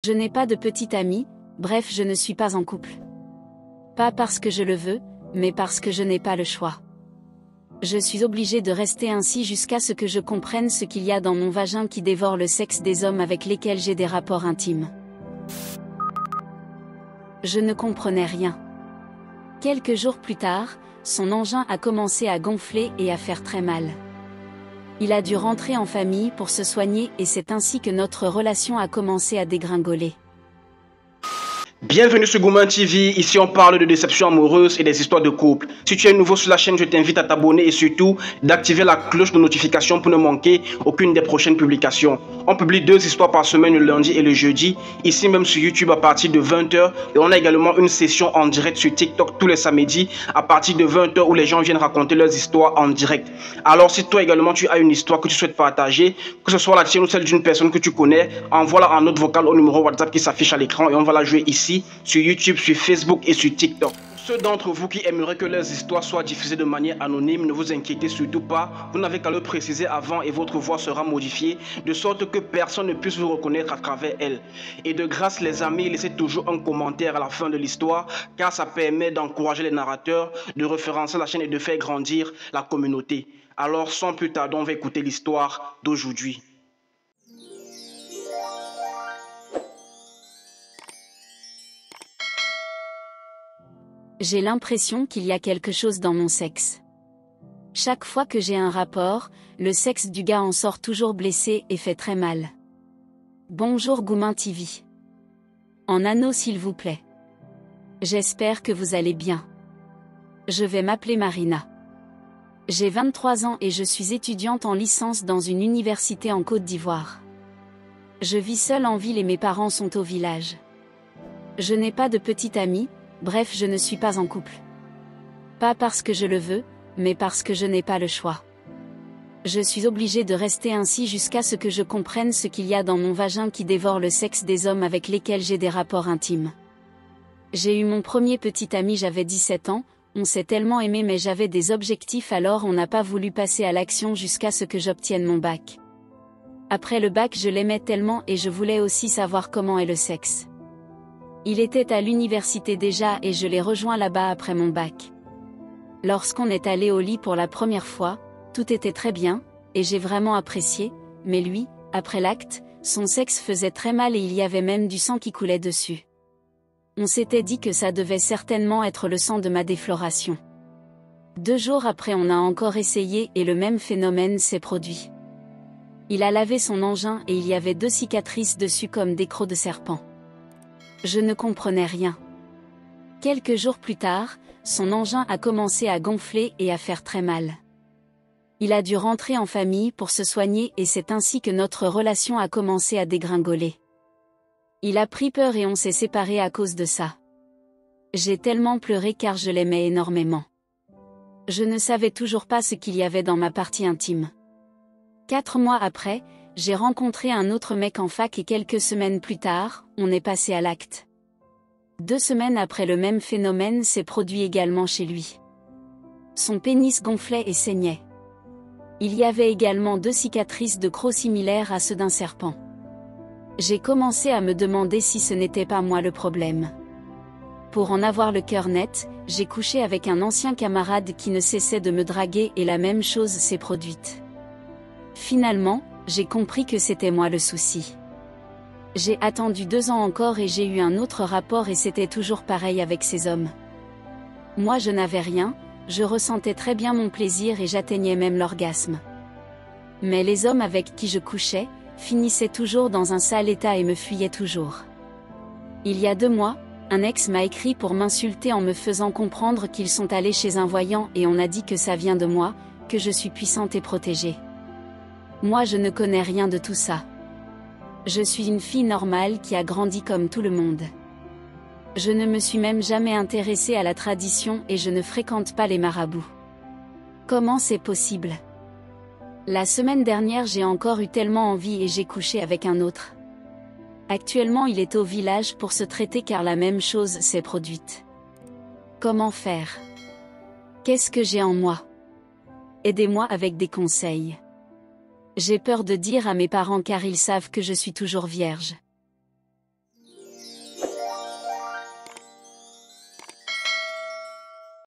Je n'ai pas de petite amie, bref je ne suis pas en couple. Pas parce que je le veux, mais parce que je n'ai pas le choix. Je suis obligée de rester ainsi jusqu'à ce que je comprenne ce qu'il y a dans mon vagin qui dévore le sexe des hommes avec lesquels j'ai des rapports intimes. Je ne comprenais rien. Quelques jours plus tard, son engin a commencé à gonfler et à faire très mal. Il a dû rentrer en famille pour se soigner et c'est ainsi que notre relation a commencé à dégringoler. Bienvenue sur Gouman TV, ici on parle de déception amoureuse et des histoires de couple. Si tu es nouveau sur la chaîne, je t'invite à t'abonner et surtout d'activer la cloche de notification pour ne manquer aucune des prochaines publications. On publie 2 histoires par semaine le lundi et le jeudi, ici même sur YouTube à partir de 20h et on a également une session en direct sur TikTok tous les samedis à partir de 20h où les gens viennent raconter leurs histoires en direct. Alors si toi également tu as une histoire que tu souhaites partager, que ce soit la tienne ou celle d'une personne que tu connais, envoie-la en note vocale au numéro WhatsApp qui s'affiche à l'écran et on va la jouer ici sur YouTube, sur Facebook et sur TikTok. Ceux d'entre vous qui aimeraient que leurs histoires soient diffusées de manière anonyme, ne vous inquiétez surtout pas, vous n'avez qu'à le préciser avant et votre voix sera modifiée, de sorte que personne ne puisse vous reconnaître à travers elle. Et de grâce les amis, laissez toujours un commentaire à la fin de l'histoire, car ça permet d'encourager les narrateurs, de référencer la chaîne et de faire grandir la communauté. Alors sans plus tarder, on va écouter l'histoire d'aujourd'hui. J'ai l'impression qu'il y a quelque chose dans mon sexe. Chaque fois que j'ai un rapport, le sexe du gars en sort toujours blessé et fait très mal. Bonjour Gouman TV. En anneau s'il vous plaît. J'espère que vous allez bien. Je vais m'appeler Marina. J'ai 23 ans et je suis étudiante en licence dans une université en Côte d'Ivoire. Je vis seule en ville et mes parents sont au village. Je n'ai pas de petite amie. Bref, je ne suis pas en couple. Pas parce que je le veux, mais parce que je n'ai pas le choix. Je suis obligée de rester ainsi jusqu'à ce que je comprenne ce qu'il y a dans mon vagin qui dévore le sexe des hommes avec lesquels j'ai des rapports intimes. J'ai eu mon premier petit ami, j'avais 17 ans, on s'est tellement aimé mais j'avais des objectifs alors on n'a pas voulu passer à l'action jusqu'à ce que j'obtienne mon bac. Après le bac je l'aimais tellement et je voulais aussi savoir comment est le sexe. Il était à l'université déjà et je l'ai rejoint là-bas après mon bac. Lorsqu'on est allé au lit pour la première fois, tout était très bien, et j'ai vraiment apprécié, mais lui, après l'acte, son sexe faisait très mal et il y avait même du sang qui coulait dessus. On s'était dit que ça devait certainement être le sang de ma défloration. 2 jours après on a encore essayé et le même phénomène s'est produit. Il a lavé son engin et il y avait 2 cicatrices dessus comme des crocs de serpent. Je ne comprenais rien. Quelques jours plus tard, son engin a commencé à gonfler et à faire très mal. Il a dû rentrer en famille pour se soigner et c'est ainsi que notre relation a commencé à dégringoler. Il a pris peur et on s'est séparés à cause de ça. J'ai tellement pleuré car je l'aimais énormément. Je ne savais toujours pas ce qu'il y avait dans ma partie intime. 4 mois après, j'ai rencontré un autre mec en fac et quelques semaines plus tard, on est passé à l'acte. 2 semaines après le même phénomène s'est produit également chez lui. Son pénis gonflait et saignait. Il y avait également 2 cicatrices de crocs similaires à ceux d'un serpent. J'ai commencé à me demander si ce n'était pas moi le problème. Pour en avoir le cœur net, j'ai couché avec un ancien camarade qui ne cessait de me draguer et la même chose s'est produite. Finalement, j'ai compris que c'était moi le souci. J'ai attendu 2 ans encore et j'ai eu un autre rapport et c'était toujours pareil avec ces hommes. Moi je n'avais rien, je ressentais très bien mon plaisir et j'atteignais même l'orgasme. Mais les hommes avec qui je couchais, finissaient toujours dans un sale état et me fuyaient toujours. Il y a 2 mois, un ex m'a écrit pour m'insulter en me faisant comprendre qu'ils sont allés chez un voyant et on a dit que ça vient de moi, que je suis puissante et protégée. Moi je ne connais rien de tout ça. Je suis une fille normale qui a grandi comme tout le monde. Je ne me suis même jamais intéressée à la tradition et je ne fréquente pas les marabouts. Comment c'est possible? La semaine dernière j'ai encore eu tellement envie et j'ai couché avec un autre. Actuellement il est au village pour se traiter car la même chose s'est produite. Comment faire? Qu'est-ce que j'ai en moi? Aidez-moi avec des conseils. J'ai peur de dire à mes parents car ils savent que je suis toujours vierge.